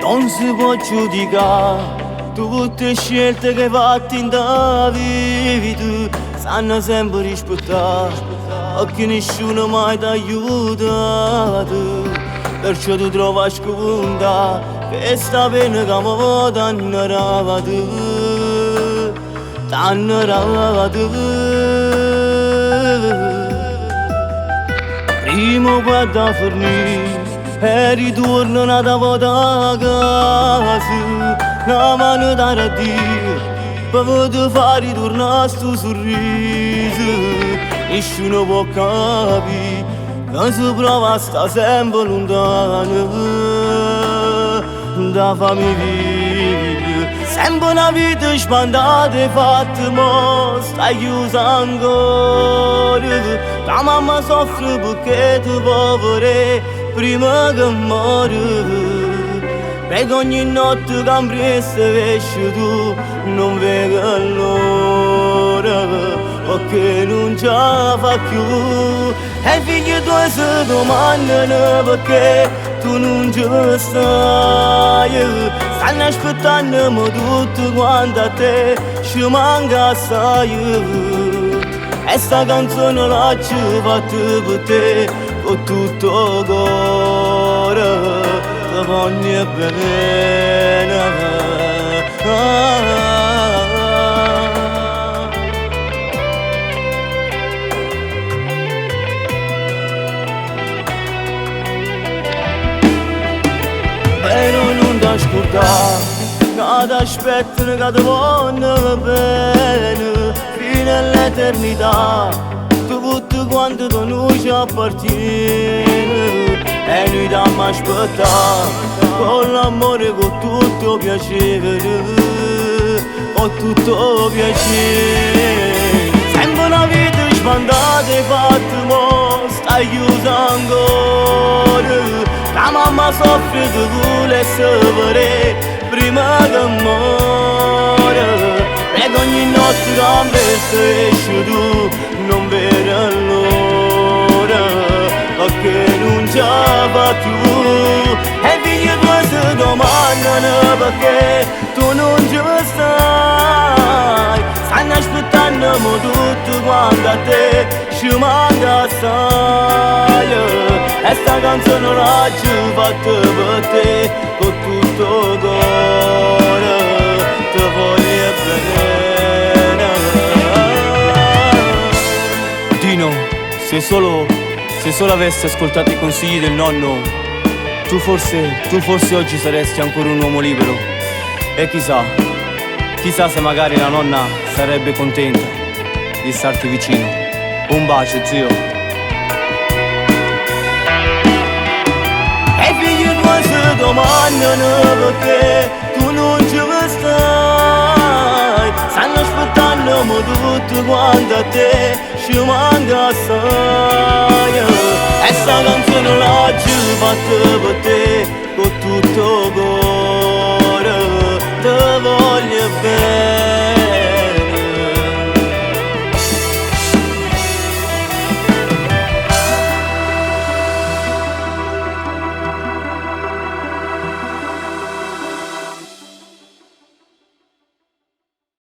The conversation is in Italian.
Non si può giudicare tutte scelte che hai fatto in da vita, sanno sempre rispettare, perché nessuno mai ti ha aiutato. Perciò tu trovi sconta questa pena che mi va t'hanno ravato. Prima guarda fornì e ritorno nata volta a casa, una mano da raddio per poter far ritornare sto sorriso. Nessuno può capire che si prova a stare sempre lontano da famiglia. Sempre una vita spandata fatta, ma stai chiusa ancora. La mamma soffre perché ti povere prima che muore. Perché ogni notte che ambresse esce tu non vedi l'ora, perché non ce la fa più. E i figli tuoi si domandano perché tu non ci stai. Stanno aspettando ma tutto quanto a te ci manca assai. E sta canzone la ci fatta per te con tutto cuore. Ti voglio bene. Però non ti scordare che ti aspettano, che ti vogliono bene fino all'eternità. Tutto quanto da noi ci appartiene e noi dobbiamo aspettare con l'amore, con tutto piacere, con tutto piacere. Sempre una vita spandata e fatta, ma stai chiusa ancora. La mamma soffre che vuole sapere prima che muore. Perché ogni notte che ambresse esce tu non vedi l'ora, perché non ce la fa più. E i figli tuoi si domandano perché tu non ci stai. Stanno aspettando ma tutto quanto a te ci manca assai. E sta canzone la ci fatta per te con tutto cuore. Ti voglio bene. Dino, se solo avessi ascoltato i consigli del nonno, tu forse oggi saresti ancora un uomo libero. E chissà se magari la nonna sarebbe contenta di starti vicino. Un bacio, zio. E i figli tuoi si domandano perché tu non ci stai. Stanno aspettando ma tutto quanto a te ci manca assai. E sta canzone la ci fatta per te